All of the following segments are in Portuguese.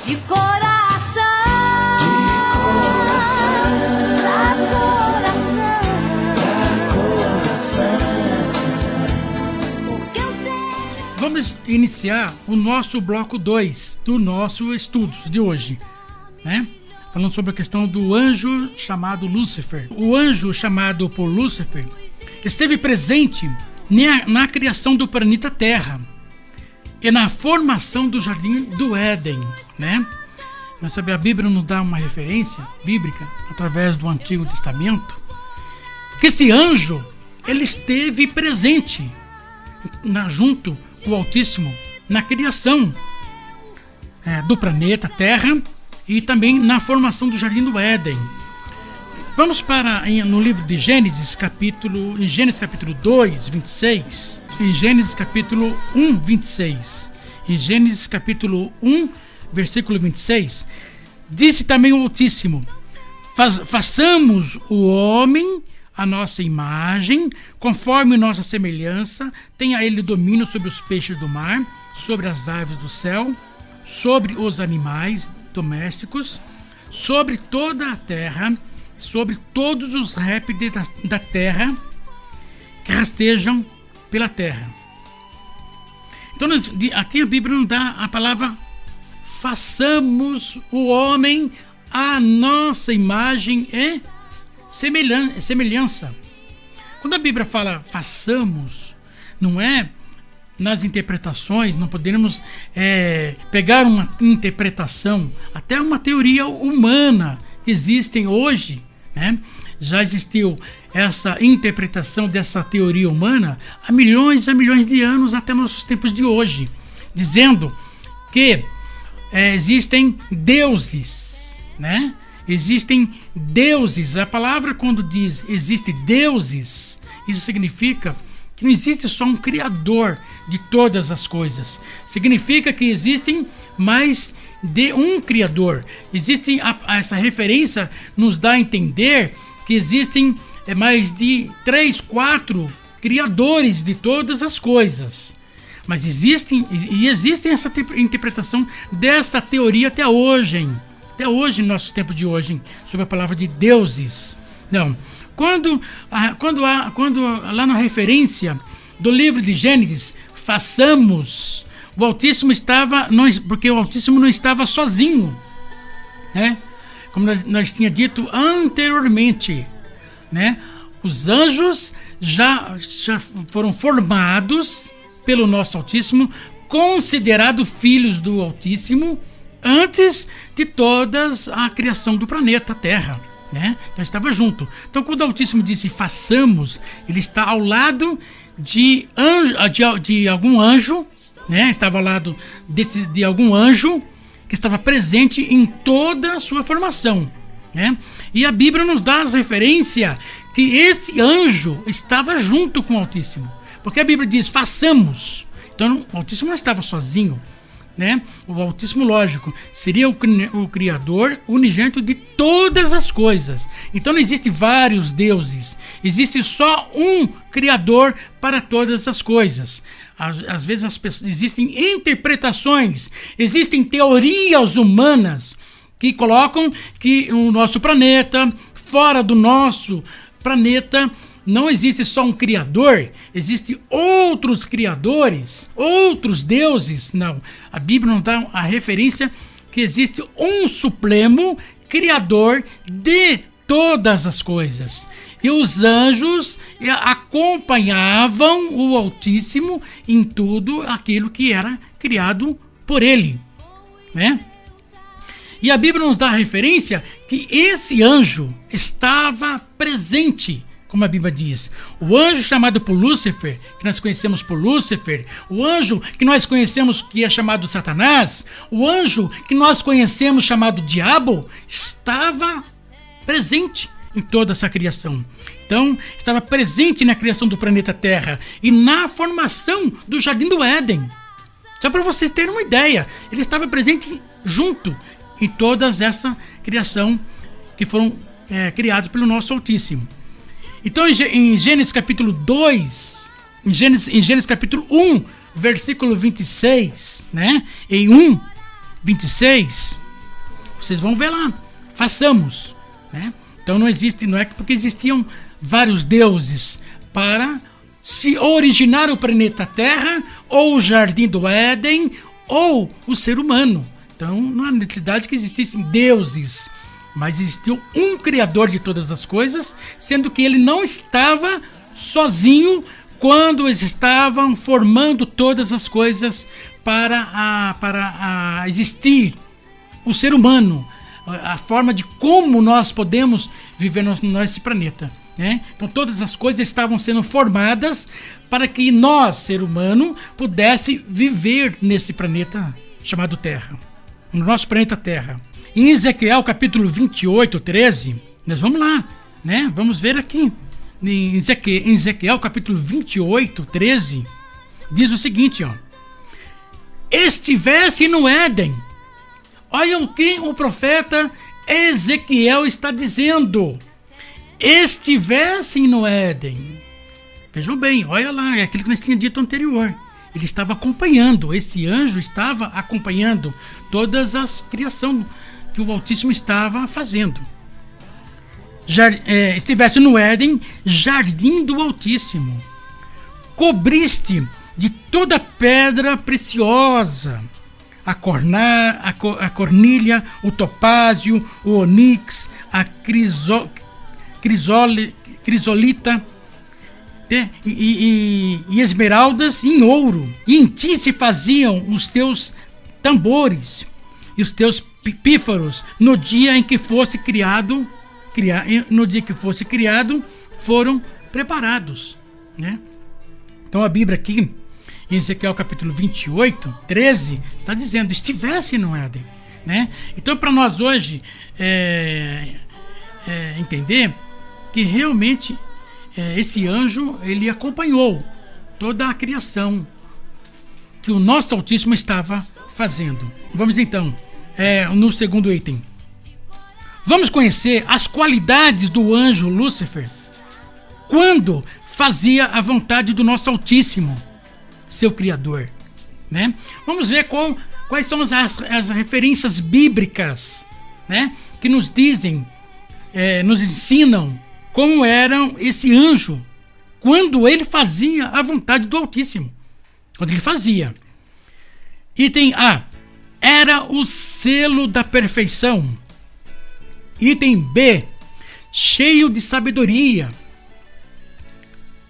de coração, porque eu sei. Vamos iniciar o nosso bloco 2 do nosso estudos de hoje, né? Falando sobre a questão do anjo chamado Lúcifer. O anjo chamado por Lúcifer esteve presente na criação do planeta Terra e na formação do Jardim do Éden, né? Nós sabemos, a Bíblia nos dá uma referência bíblica através do Antigo Testamento que esse anjo, ele esteve presente junto com o Altíssimo na criação do planeta Terra e também na formação do Jardim do Éden. Vamos no livro de Gênesis, capítulo 2, 26. Em Gênesis capítulo 1, 26. Em Gênesis capítulo 1, versículo 26. Disse também o Altíssimo: façamos o homem a nossa imagem, conforme nossa semelhança, tenha ele domínio sobre os peixes do mar, sobre as aves do céu, sobre os animais domésticos, sobre toda a terra, sobre todos os répteis da terra que rastejam pela terra. Então aqui a Bíblia nos dá a palavra façamos o homem à nossa imagem e semelhança. Quando a Bíblia fala façamos, não é nas interpretações, não podemos pegar uma interpretação, até uma teoria humana que existem hoje, né? Já existiu essa interpretação dessa teoria humana há milhões de anos até nossos tempos de hoje, dizendo que existem deuses, né? Existem deuses. A palavra, quando diz existe deuses, isso significa que não existe só um criador de todas as coisas. Significa que existem mais de um criador. Essa referência nos dá a entender que existem mais de 3, 4 criadores de todas as coisas. Mas existe essa interpretação dessa teoria até hoje, no nosso tempo de hoje, sobre a palavra de deuses. Não. Quando lá na referência do livro de Gênesis, façamos, o Altíssimo porque o Altíssimo não estava sozinho, né? Como nós tínhamos dito anteriormente, né? Os anjos já foram formados pelo nosso Altíssimo, considerados filhos do Altíssimo, antes de toda a criação do planeta Terra, né? Então estava junto. Então quando o Altíssimo disse façamos, ele está ao lado de algum anjo, né? Estava ao lado de algum anjo que estava presente em toda a sua formação, né? E a Bíblia nos dá as referências que esse anjo estava junto com o Altíssimo, porque a Bíblia diz façamos. Então o Altíssimo não estava sozinho, né? O Altíssimo, lógico, seria o Criador unigênito de todas as coisas. Então não existe vários deuses, existe só um Criador para todas as coisas. Às vezes existem interpretações, existem teorias humanas que colocam que o nosso planeta, fora do nosso planeta, não existe só um criador, existem outros criadores, outros deuses. Não, a Bíblia nos dá a referência que existe um supremo criador de todas as coisas. E os anjos acompanhavam o Altíssimo em tudo aquilo que era criado por ele, né? E a Bíblia nos dá a referência que esse anjo estava presente, como a Bíblia diz. O anjo chamado por Lúcifer, que nós conhecemos por Lúcifer, o anjo que nós conhecemos que é chamado Satanás, o anjo que nós conhecemos chamado Diabo, estava presente em toda essa criação. Então, estava presente na criação do planeta Terra e na formação do Jardim do Éden. Só para vocês terem uma ideia, ele estava presente junto em toda essa criação que foram criados pelo nosso Altíssimo. Então, em Gênesis capítulo 2, em Gênesis capítulo 1, versículo 26, né? Em 1, 26, vocês vão ver lá, façamos, né? Então não é porque existiam vários deuses para se originar o planeta Terra, ou o Jardim do Éden, ou o ser humano. Então não há necessidade que existissem deuses, mas existiu um Criador de todas as coisas, sendo que ele não estava sozinho quando eles estavam formando todas as coisas para existir o ser humano, a forma de como nós podemos viver nesse planeta, né? Então todas as coisas estavam sendo formadas para que nós, ser humano, pudesse viver nesse planeta chamado Terra, no nosso planeta Terra. Em Ezequiel capítulo 28, 13, nós vamos lá, né? Vamos ver aqui. Em Ezequiel capítulo 28, 13, diz o seguinte, ó: estivesse no Éden. Olha o que o profeta Ezequiel está dizendo. Estivessem no Éden. Vejam bem, olha lá, é aquilo que nós tínhamos dito anterior. Ele estava acompanhando, esse anjo estava acompanhando todas as criações que o Altíssimo estava fazendo. Estivesse no Éden, jardim do Altíssimo. Cobriste de toda pedra preciosa, a cornilha, o topázio, o onix, a crisolita, e esmeraldas em ouro. E em ti se faziam os teus tambores e os teus pífaros no dia em que fosse criado, foram preparados, né? Então a Bíblia aqui, em Ezequiel capítulo 28, 13, está dizendo, estivesse no Éden, né? Então para nós hoje entender que realmente esse anjo, ele acompanhou toda a criação que o nosso Altíssimo estava fazendo. Vamos então, no segundo item. Vamos conhecer as qualidades do anjo Lúcifer quando fazia a vontade do nosso Altíssimo, seu Criador, né? Vamos ver quais são as referências bíblicas, né, que nos dizem, nos ensinam como era esse anjo quando ele fazia a vontade do Altíssimo. Quando ele fazia. Item A: era o selo da perfeição. Item B: cheio de sabedoria.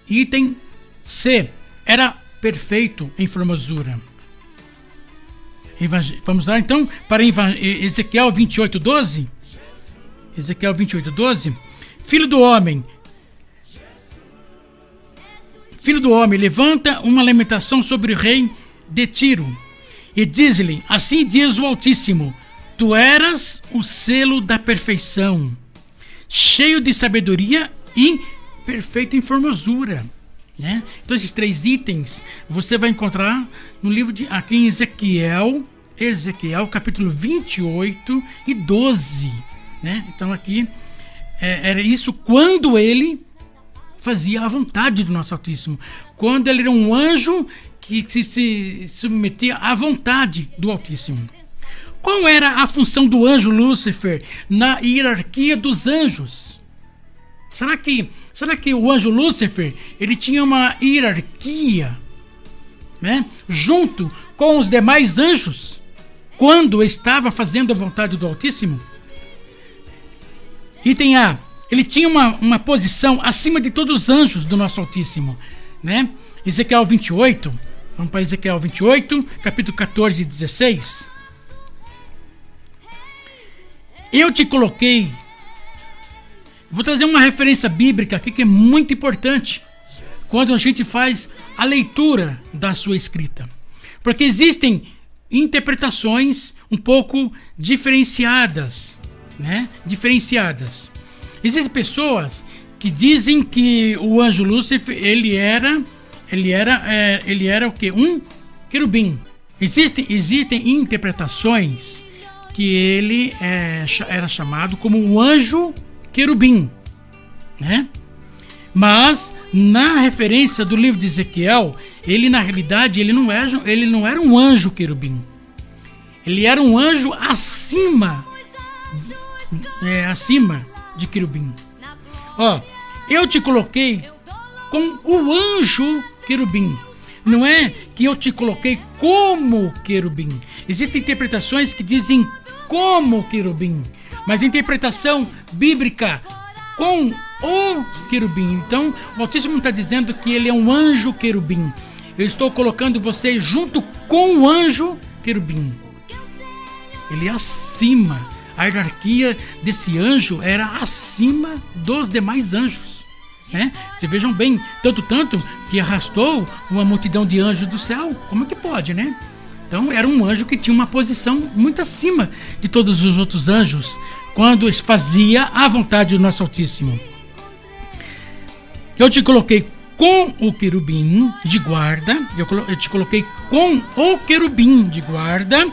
Item C: era perfeito em formosura. Vamos lá então para Ezequiel 28:12. Ezequiel 28:12. Filho do homem, levanta uma lamentação sobre o rei de Tiro e diz-lhe: assim diz o Altíssimo, tu eras o selo da perfeição, cheio de sabedoria e perfeito em formosura, né? Então esses três itens você vai encontrar no livro aqui em Ezequiel capítulo 28 e 12, né? Então aqui era isso quando ele fazia a vontade do nosso Altíssimo, quando ele era um anjo que se submetia à vontade do Altíssimo. Qual era a função do anjo Lúcifer na hierarquia dos anjos? Será que o anjo Lúcifer ele tinha uma hierarquia, né, junto com os demais anjos quando estava fazendo a vontade do Altíssimo? Item A: ele tinha uma posição acima de todos os anjos do nosso Altíssimo, né? Ezequiel 28, vamos para Ezequiel 28, capítulo 14 e 16. Eu te coloquei. Vou trazer uma referência bíblica aqui que é muito importante quando a gente faz a leitura da sua escrita, porque existem interpretações um pouco diferenciadas, né? Existem pessoas que dizem que o anjo Lúcifer ele era o quê? Um querubim. Existem interpretações que ele era chamado como um anjo querubim, né? Mas na referência do livro de Ezequiel, ele na realidade ele não era um anjo querubim. Ele era um anjo acima de querubim. Ó, eu te coloquei com o anjo querubim. Não é que eu te coloquei como querubim. Existem interpretações que dizem como querubim, mas a interpretação bíblica com o querubim. Então, o Altíssimo está dizendo que ele é um anjo querubim. Eu estou colocando você junto com o anjo querubim. Ele é acima. A hierarquia desse anjo era acima dos demais anjos. Né? Vocês vejam bem, tanto que arrastou uma multidão de anjos do céu. Como é que pode, né? Então era um anjo que tinha uma posição muito acima de todos os outros anjos, quando fazia a vontade do nosso Altíssimo. Eu te coloquei com o querubim de guarda, eu te coloquei com o querubim de guarda,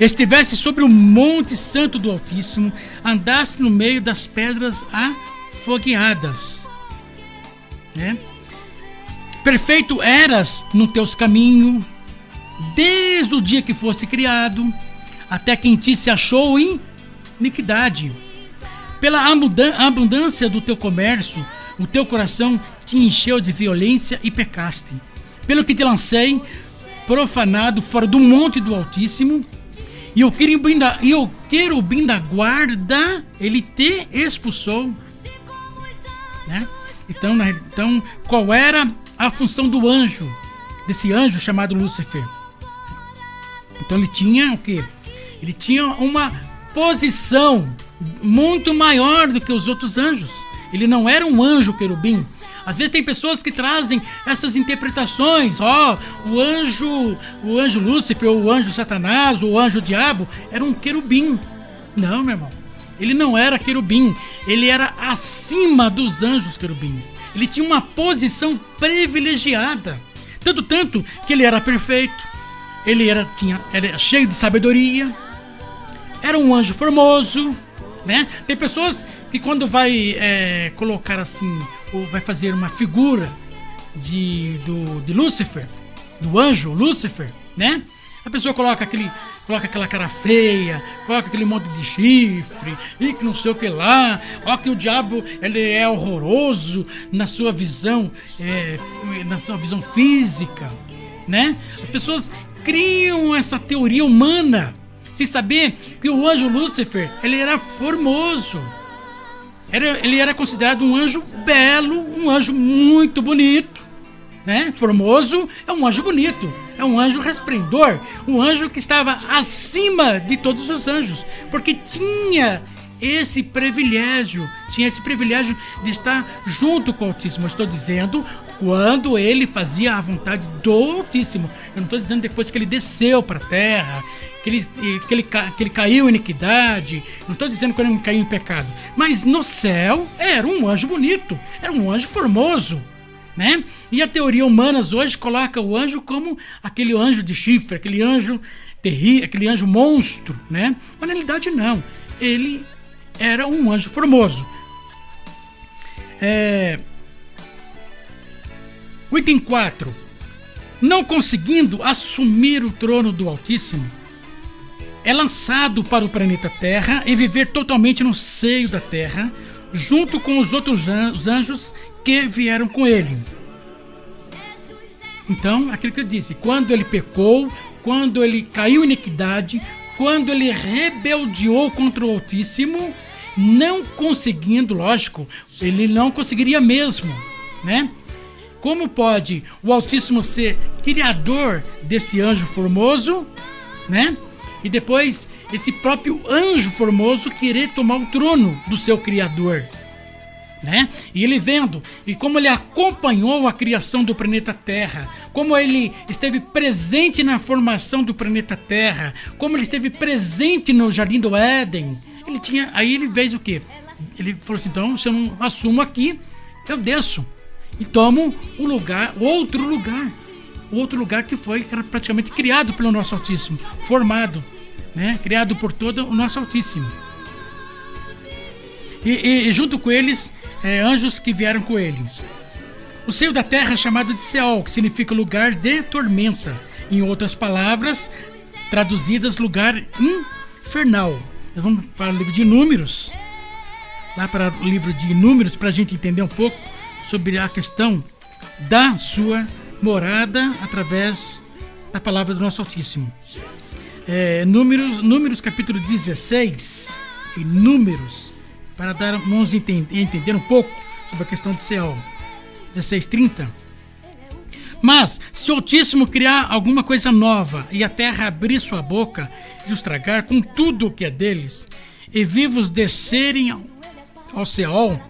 estivesse sobre o monte santo do Altíssimo, andasse no meio das pedras afogueadas. Né? Perfeito eras no teus caminhos, desde o dia que foste criado, até que em ti se achou iniquidade. Pela abundância do teu comércio, o teu coração te encheu de violência e pecaste. Pelo que te lancei profanado fora do monte do Altíssimo, e o querubim da guarda, ele te expulsou. Né? Então, qual era a função do anjo, desse anjo chamado Lúcifer? Então ele tinha o quê? Ele tinha uma posição muito maior do que os outros anjos. Ele não era um anjo querubim. Às vezes tem pessoas que trazem essas interpretações. O anjo Lúcifer, o anjo Satanás, o anjo diabo, era um querubim. Não, meu irmão. Ele não era querubim, ele era acima dos anjos querubins. Ele tinha uma posição privilegiada. Tanto que ele era perfeito, ele era cheio de sabedoria, era um anjo formoso, né? Tem pessoas que quando vai colocar assim, ou vai fazer uma figura de Lúcifer, do anjo Lúcifer, né? A pessoa coloca aquela cara feia, coloca aquele monte de chifre, e que não sei o que lá. Ó, que o diabo ele é horroroso na sua visão física, né? As pessoas criam essa teoria humana, sem saber que o anjo Lúcifer, ele era formoso. Ele era considerado um anjo belo, um anjo muito bonito, né? Formoso é um anjo bonito. É um anjo resplendor, um anjo que estava acima de todos os anjos, porque tinha esse privilégio de estar junto com o Altíssimo. Eu estou dizendo quando ele fazia a vontade do Altíssimo. Eu não estou dizendo depois que ele desceu para a terra, que ele caiu em iniquidade. Não estou dizendo quando ele caiu em pecado. Mas no céu era um anjo bonito, era um anjo formoso. Né? E a teoria humana hoje coloca o anjo como aquele anjo de chifre, aquele anjo terrível, aquele anjo monstro, né? Mas na realidade não, ele era um anjo formoso. O item 4: não conseguindo assumir o trono do Altíssimo, é lançado para o planeta Terra e viver totalmente no seio da Terra, junto com os outros anjos que vieram com ele. Então, aquilo que eu disse, quando ele pecou, quando ele caiu em iniquidade, quando ele rebeldeou contra o Altíssimo, não conseguindo, lógico, ele não conseguiria mesmo, né? Como pode o Altíssimo ser criador desse anjo formoso, né? E depois esse próprio anjo formoso querer tomar o trono do seu criador, né? E ele vendo, e como ele acompanhou a criação do planeta Terra, como ele esteve presente na formação do planeta Terra, como ele esteve presente no Jardim do Éden, aí ele fez o quê? Ele falou assim: então, se eu não assumo aqui, eu desço e tomo outro lugar que foi praticamente criado pelo nosso Altíssimo, formado, né? Criado por todo o nosso Altíssimo. E junto com eles, anjos que vieram com ele. O seio da terra é chamado de Seol, que significa lugar de tormenta. Em outras palavras, traduzidas lugar infernal. Nós vamos para o livro de Números, lá para o livro de Números, para a gente entender um pouco sobre a questão da sua morada através da palavra do nosso Altíssimo. Números capítulo 16, em Números, para vamos entender um pouco sobre a questão de Seol. 16:30. Mas, se o Altíssimo criar alguma coisa nova, e a terra abrir sua boca e os tragar com tudo o que é deles, e vivos descerem ao Seol,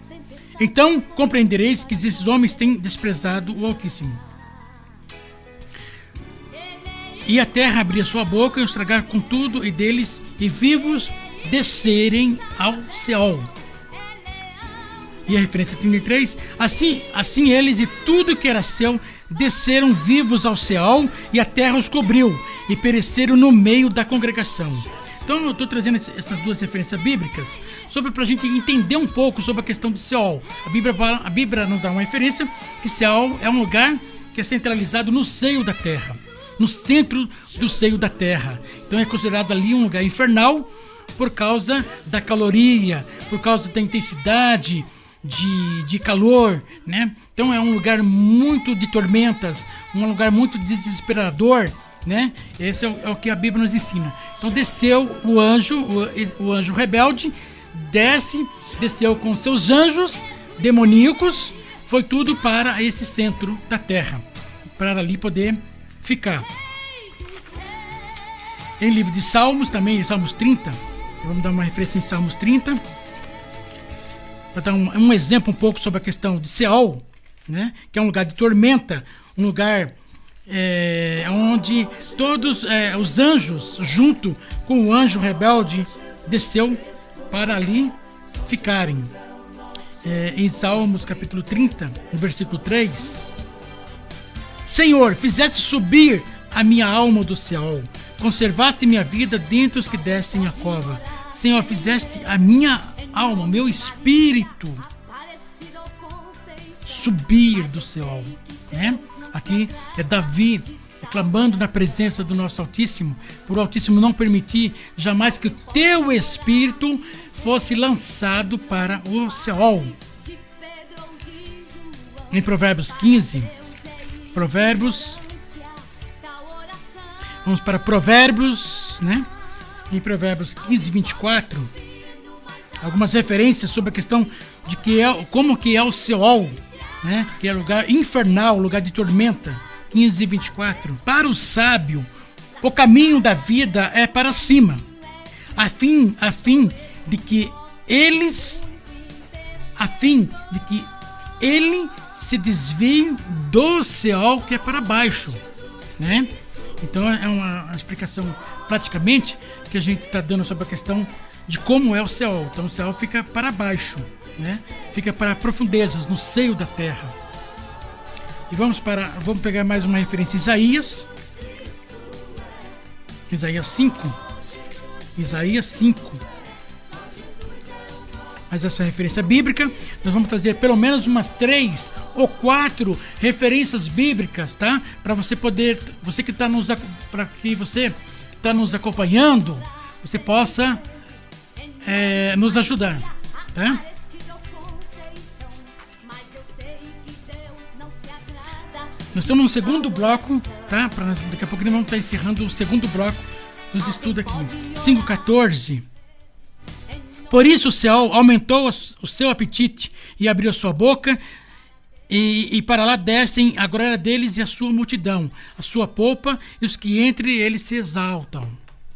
então compreendereis que esses homens têm desprezado o Altíssimo. E a terra abrir sua boca e os tragar com tudo e deles, e vivos descerem ao Seol. E a referência 33, assim eles e tudo que era seu desceram vivos ao Seol, e a terra os cobriu, e pereceram no meio da congregação. Então eu estou trazendo essas duas referências bíblicas para a gente entender um pouco sobre a questão do Seol. A Bíblia nos dá uma referência que Seol é um lugar que é centralizado no seio da terra, no centro do seio da terra. Então é considerado ali um lugar infernal por causa da caloria, por causa da intensidade de calor, né? Então é um lugar muito de tormentas, um lugar muito desesperador, né? Esse é o que a Bíblia nos ensina. Então desceu o anjo rebelde, desceu com seus anjos demoníacos, foi tudo para esse centro da terra, para ali poder ficar. Em livro de Salmos, também em Salmos 30, vamos dar uma referência em Salmos 30, para dar um exemplo um pouco sobre a questão de Seol, né? Que é um lugar de tormenta, um lugar onde todos os anjos, junto com o anjo rebelde, desceu para ali ficarem. Em Salmos capítulo 30, no versículo 3, Senhor, fizeste subir a minha alma do Seol, conservaste minha vida dentre os que descem a cova. Senhor, fizeste a minha alma, meu espírito subir do Seol, né? Aqui é Davi reclamando na presença do nosso Altíssimo, por o Altíssimo não permitir jamais que o teu espírito fosse lançado para o Seol. Em Provérbios 15, vamos para Provérbios, né? Em Provérbios 15, 24, algumas referências sobre a questão de como que é o Seol, né? Que é lugar infernal, lugar de tormenta. 15 e 24. Para o sábio, o caminho da vida é para cima, a fim de que ele se desvie do Seol, que é para baixo, né? Então é uma explicação praticamente que a gente está dando sobre a questão de como é o Seol. Então o Seol fica para baixo, né? Fica para profundezas, no seio da terra. E vamos pegar mais uma referência em Isaías 5. Mas essa referência bíblica, nós vamos trazer pelo menos umas 3 ou 4 referências bíblicas, tá? Para você poder, você que está nos acompanhando, você possa nos ajudar, tá? Nós estamos no segundo bloco, tá? Daqui a pouco nós vamos estar encerrando o segundo bloco dos estudos aqui. 5:14. Por isso o Seol aumentou o seu apetite e abriu a sua boca, e para lá descem a glória deles e a sua multidão, a sua polpa, e os que entre eles se exaltam,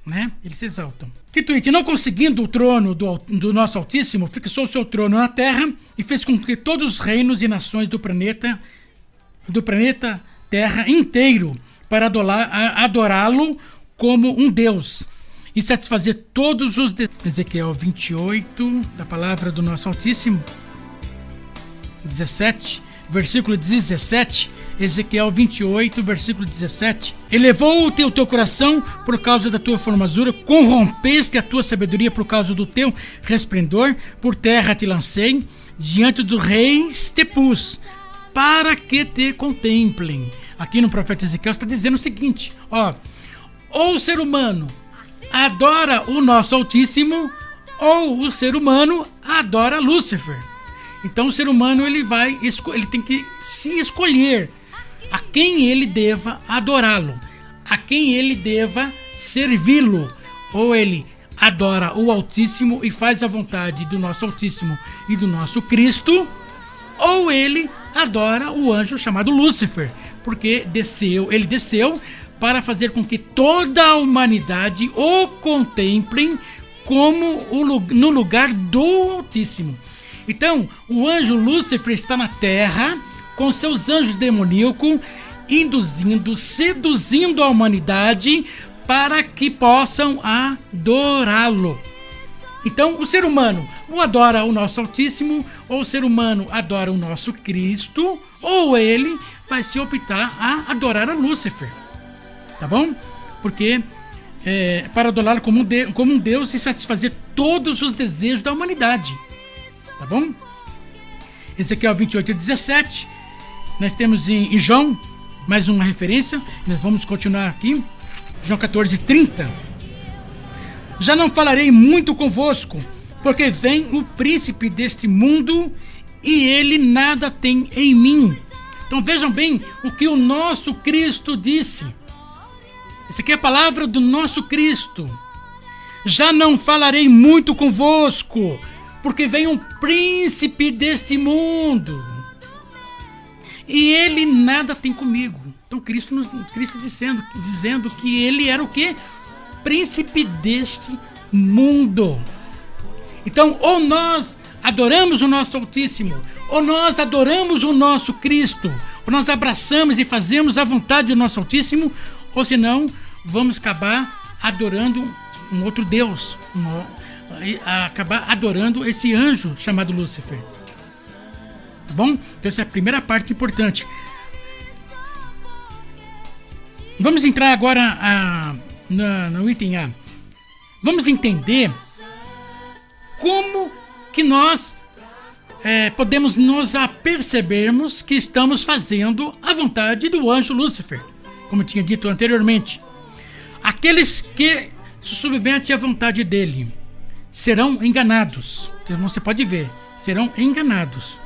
né? Eles se exaltam. Quituite, não conseguindo o trono do nosso Altíssimo, fixou o seu trono na terra e fez com que todos os reinos e nações do planeta Terra inteiro para adorá-lo como um Deus e satisfazer todos os Ezequiel 28, da palavra do nosso Altíssimo, 17, versículo 17, Ezequiel 28, versículo 17. Elevou o teu coração por causa da tua formosura, corrompeste a tua sabedoria por causa do teu resplendor, por terra te lancei, diante dos reis te pus, para que te contemplem. Aqui no profeta Ezequiel está dizendo o seguinte, ou o ser humano adora o nosso Altíssimo, ou o ser humano adora Lúcifer. Então o ser humano ele tem que se escolher a quem ele deva adorá-lo, a quem ele deva servi-lo. Ou ele adora o Altíssimo e faz a vontade do nosso Altíssimo e do nosso Cristo, ou ele adora o anjo chamado Lúcifer, porque ele desceu para fazer com que toda a humanidade o contemplem como no lugar do Altíssimo. Então, o anjo Lúcifer está na terra com seus anjos demoníacos, seduzindo a humanidade para que possam adorá-lo. Então, o ser humano ou adora o nosso Altíssimo, ou o ser humano adora o nosso Cristo, ou ele vai se optar a adorar a Lúcifer. Tá bom? Porque para adorá-lo como um Deus e satisfazer todos os desejos da humanidade. Tá bom? Ezequiel 28:17. Nós temos em João mais uma referência. Nós vamos continuar aqui. João 14:30. Já não falarei muito convosco, porque vem o príncipe deste mundo e ele nada tem em mim. Então vejam bem o que o nosso Cristo disse. Essa aqui é a palavra do nosso Cristo. Já não falarei muito convosco, porque vem um príncipe deste mundo e ele nada tem comigo. Então Cristo dizendo que ele era o quê? Príncipe deste mundo. Então, ou nós adoramos o nosso Altíssimo, ou nós adoramos o nosso Cristo, ou nós abraçamos e fazemos a vontade do nosso Altíssimo, ou senão vamos acabar adorando um outro Deus, acabar adorando esse anjo chamado Lúcifer. Tá bom? Então essa é a primeira parte importante. Vamos entrar agora no item A. Vamos entender como que nós podemos nos apercebermos que estamos fazendo a vontade do anjo Lúcifer, como eu tinha dito anteriormente. Aqueles que se submetem à vontade dele serão enganados. Então você pode ver, serão enganados.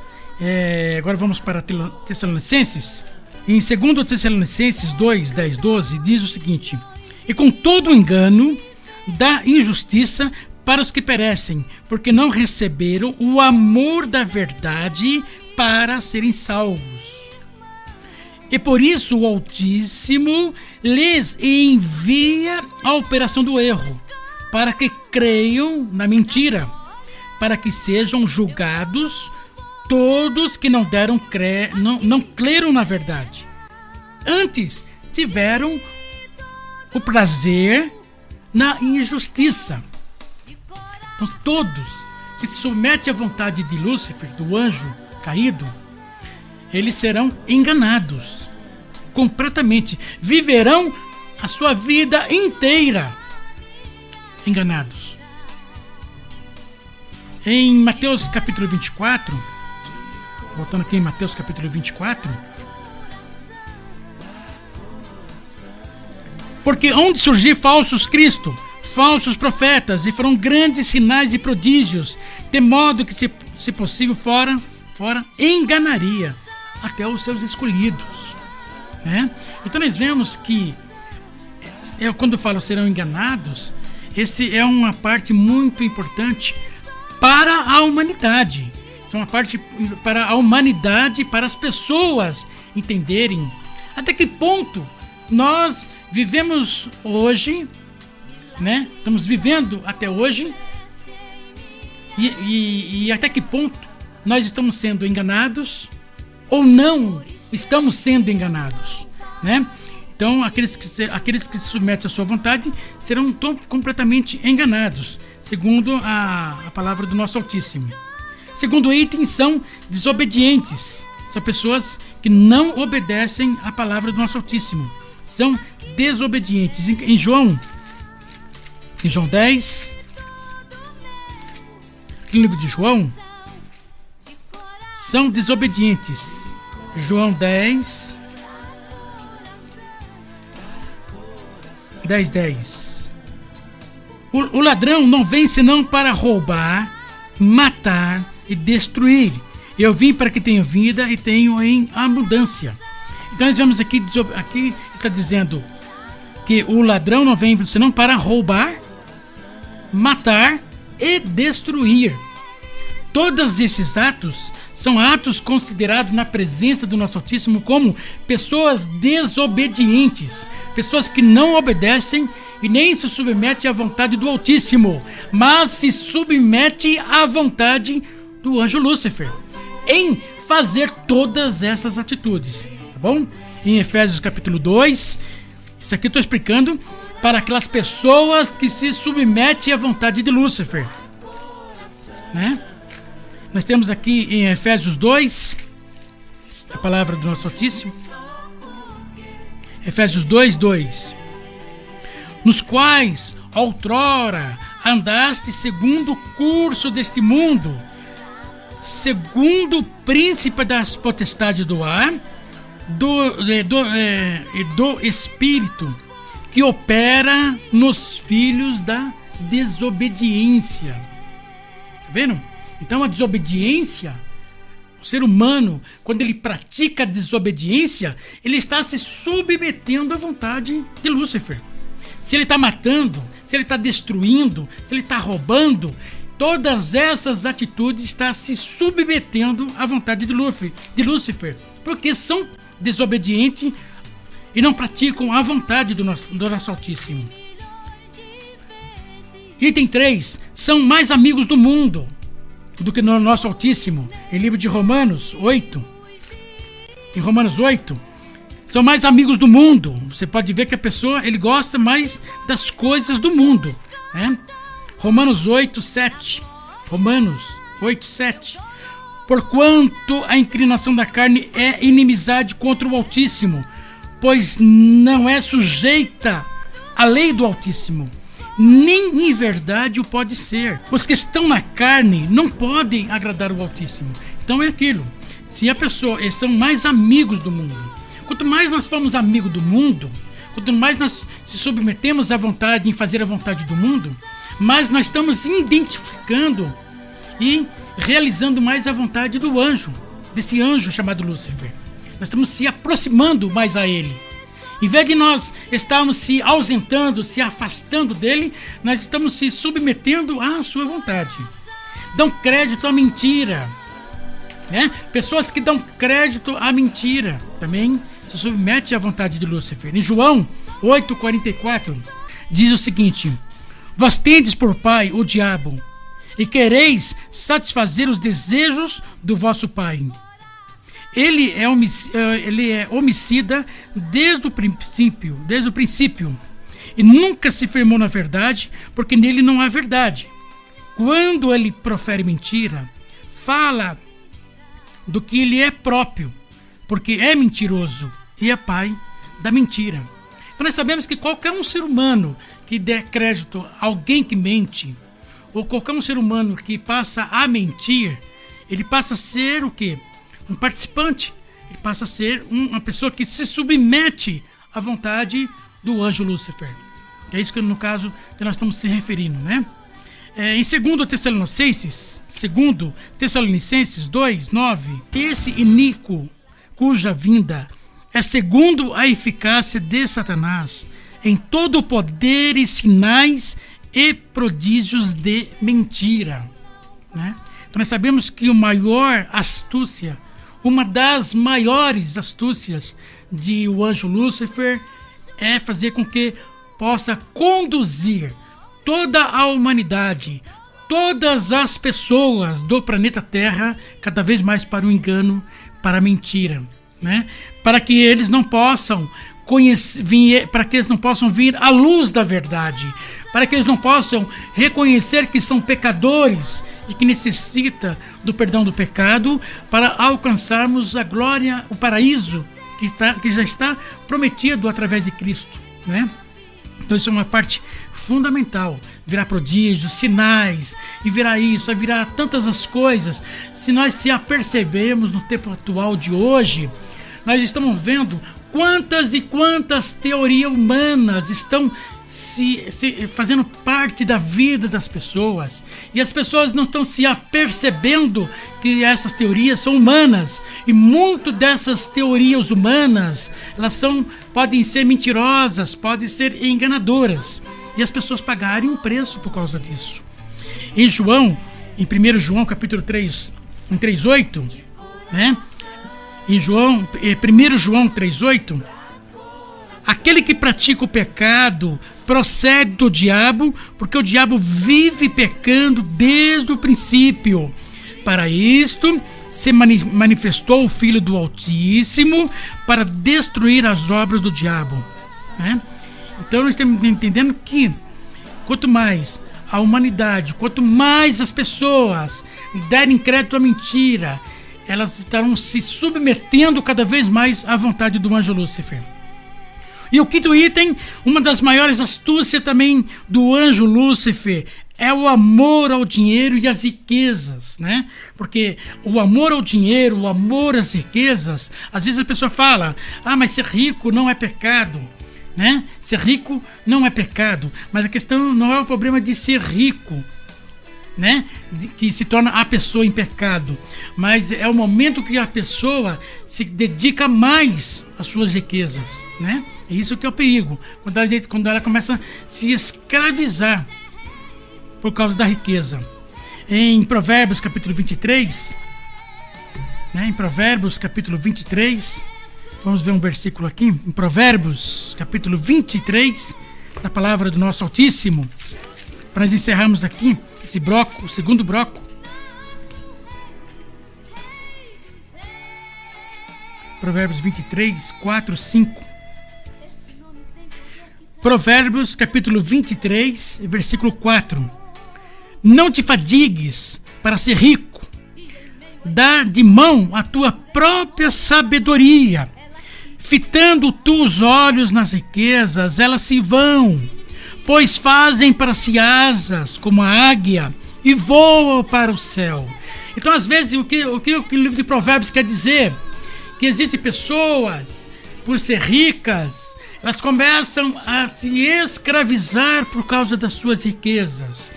Agora vamos para Tessalonicenses. Em 2 Tessalonicenses 2, 10, 12 diz o seguinte: e com todo o engano da injustiça para os que perecem, porque não receberam o amor da verdade para serem salvos. E por isso o Altíssimo lhes envia a operação do erro, para que creiam na mentira, para que sejam julgados todos que não creram na verdade. Antes tiveram o prazer na injustiça. Então todos que se submetem à vontade de Lúcifer, do anjo caído, eles serão enganados completamente, viverão a sua vida inteira enganados. Em Mateus capítulo 24, voltando aqui em Mateus capítulo 24, porque onde surgir falsos cristos, falsos profetas, e farão grandes sinais e prodígios, de modo que, se possível, fora enganaria até os seus escolhidos. Então nós vemos que, quando eu falo serão enganados, esse é uma parte muito importante para a humanidade. Isso é uma parte para a humanidade, para as pessoas entenderem até que ponto nós vivemos hoje, estamos vivendo até hoje, e até que ponto nós estamos sendo enganados ou não estamos sendo enganados, Então aqueles que se submetem à sua vontade serão completamente enganados, segundo a palavra do nosso Altíssimo. Segundo item, são desobedientes. São pessoas que não obedecem à palavra do nosso Altíssimo. São desobedientes. Em João 10, no livro de João, são desobedientes. João 10, 10:10. O ladrão não vem senão para roubar, matar e destruir. Eu vim para que tenham vida e tenham em abundância. Então nós vemos aqui está dizendo que o ladrão não vem senão para roubar, matar e destruir. Todos esses atos são atos considerados na presença do nosso Altíssimo como pessoas desobedientes, pessoas que não obedecem e nem se submetem à vontade do Altíssimo, mas se submetem à vontade do anjo Lúcifer em fazer todas essas atitudes, tá bom? Em Efésios capítulo 2, isso aqui eu estou explicando para aquelas pessoas que se submetem à vontade de Lúcifer, né? Nós temos aqui em Efésios 2, a palavra do nosso Altíssimo. Efésios 2:2. Nos quais outrora andaste segundo o curso deste mundo, segundo o príncipe das potestades do ar, do espírito que opera nos filhos da desobediência. Tá vendo? Então a desobediência, o ser humano, quando ele pratica a desobediência, ele está se submetendo à vontade de Lúcifer. Se ele está matando, se ele está destruindo, se ele está roubando, todas essas atitudes estão se submetendo à vontade de Lúcifer, porque são desobedientes e não praticam a vontade do nosso Altíssimo. Item 3. São mais amigos do mundo do que no nosso Altíssimo. Em livro de Romanos 8. Em Romanos 8. São mais amigos do mundo. Você pode ver que a pessoa, ele gosta mais das coisas do mundo, né? Romanos 8:7. Romanos 8:7. Porquanto a inclinação da carne é inimizade contra o Altíssimo, pois não é sujeita à lei do Altíssimo, nem em verdade o pode ser. Os que estão na carne não podem agradar o Altíssimo. Então é aquilo. Se a pessoa, eles são mais amigos do mundo. Quanto mais nós formos amigos do mundo, quanto mais nós se submetemos à vontade, em fazer a vontade do mundo, mais nós estamos identificando e realizando mais a vontade do anjo, desse anjo chamado Lúcifer. Nós estamos se aproximando mais a ele. Em vez de nós estarmos se ausentando, se afastando dele, nós estamos se submetendo à sua vontade. Dão crédito à mentira, né? Pessoas que dão crédito à mentira também se submetem à vontade de Lúcifer. Em João 8:44 diz o seguinte: vós tendes por pai o diabo, e quereis satisfazer os desejos do vosso pai. Ele é homicida desde o princípio, e nunca se firmou na verdade, porque nele não há verdade. Quando ele profere mentira, fala do que ele é próprio, porque é mentiroso e é pai da mentira. Então nós sabemos que qualquer um ser humano que der crédito a alguém que mente, ou qualquer um ser humano que passa a mentir, ele passa a ser o quê? Um participante. Ele passa a ser uma pessoa que se submete à vontade do anjo Lúcifer. É isso que no caso que nós estamos se referindo, né? Em 2 Tessalonicenses 2:9, esse iníquo, cuja vinda é segundo a eficácia de Satanás, em todo o poder e sinais e prodígios de mentira, né? Então nós sabemos que uma das maiores astúcias de o anjo Lúcifer é fazer com que possa conduzir toda a humanidade, todas as pessoas do planeta Terra, cada vez mais para o engano, para a mentira, né? Para que eles não possam vir à luz da verdade, para que eles não possam reconhecer que são pecadores e que necessita do perdão do pecado para alcançarmos a glória, o paraíso que já está prometido através de Cristo, né? Então isso é uma parte fundamental. Virá prodígios, sinais, e virá isso, virá tantas as coisas. Se nós se apercebermos no tempo atual de hoje, nós estamos vendo Quantas e quantas teorias humanas estão se fazendo parte da vida das pessoas, e as pessoas não estão se apercebendo que essas teorias são humanas, e muito dessas teorias humanas podem ser mentirosas, podem ser enganadoras, e as pessoas pagarem um preço por causa disso. Em 1 João capítulo 3, em 3:8, né? Em 1 João 3:8, aquele que pratica o pecado procede do diabo, porque o diabo vive pecando desde o princípio. Para isto se manifestou o Filho do Altíssimo, para destruir as obras do diabo, né? Então nós estamos entendendo que quanto mais a humanidade, quanto mais as pessoas derem crédito à mentira, elas estarão se submetendo cada vez mais à vontade do anjo Lúcifer. E o quinto item, uma das maiores astúcias também do anjo Lúcifer, é o amor ao dinheiro e às riquezas, né? Porque o amor ao dinheiro, o amor às riquezas, às vezes a pessoa fala, mas ser rico não é pecado, né? Ser rico não é pecado, mas a questão não é o problema de ser rico, né? Que se torna a pessoa em pecado, mas é o momento que a pessoa se dedica mais às suas riquezas, né? É isso que é o perigo, quando ela começa a se escravizar por causa da riqueza. Em Provérbios capítulo 23, né? Em Provérbios capítulo 23, vamos ver um versículo aqui, em Provérbios capítulo 23, da palavra do nosso Altíssimo, para nós encerrarmos aqui esse bloco, o segundo bloco. Provérbios 23, 4, 5. Provérbios capítulo 23, versículo 4. Não te fadigues para ser rico, dá de mão a tua própria sabedoria. Fitando tu os olhos nas riquezas, elas se vão, pois fazem para si asas como a águia e voam para o céu. Então, às vezes, o que o livro de Provérbios quer dizer? Que existem pessoas, por ser ricas, elas começam a se escravizar por causa das suas riquezas.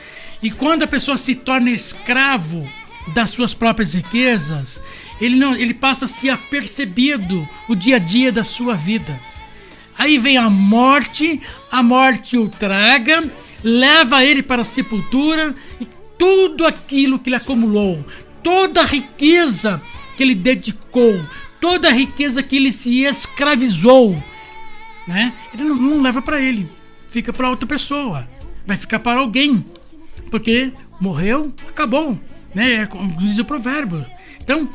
E quando a pessoa se torna escravo das suas próprias riquezas, ele passa a ser apercebido o dia a dia da sua vida. Aí vem a morte o traga, leva ele para a sepultura, e tudo aquilo que ele acumulou, toda a riqueza que ele dedicou, toda a riqueza que ele se escravizou, né? Ele não leva para ele, fica para outra pessoa, vai ficar para alguém, porque morreu, acabou, né? É como diz o provérbio. Então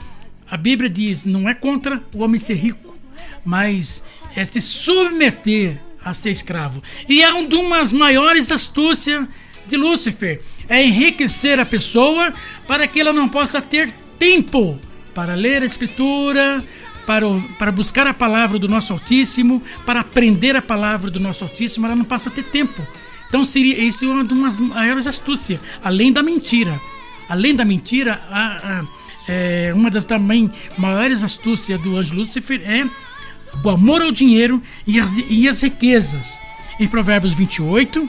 a Bíblia diz, não é contra o homem ser rico, mas é se submeter a ser escravo. E é uma das maiores astúcias de Lúcifer, é enriquecer a pessoa para que ela não possa ter tempo para ler a Escritura, para buscar a palavra do nosso Altíssimo, para aprender a palavra do nosso Altíssimo. Ela não passa a ter tempo. Então isso é uma das maiores astúcias, além da mentira. Além da mentira, uma das também maiores astúcias do anjo Lúcifer é o amor ao dinheiro e as riquezas. Em Provérbios 28,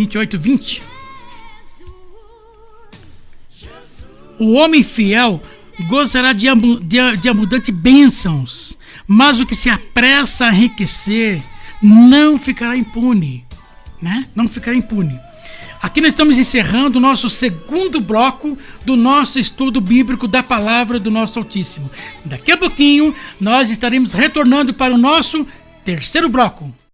20. O homem fiel gozará de abundantes bênçãos, mas o que se apressa a enriquecer não ficará impune, né? Não ficará impune. Aqui nós estamos encerrando o nosso segundo bloco do nosso estudo bíblico da palavra do nosso Altíssimo. Daqui a pouquinho nós estaremos retornando para o nosso terceiro bloco.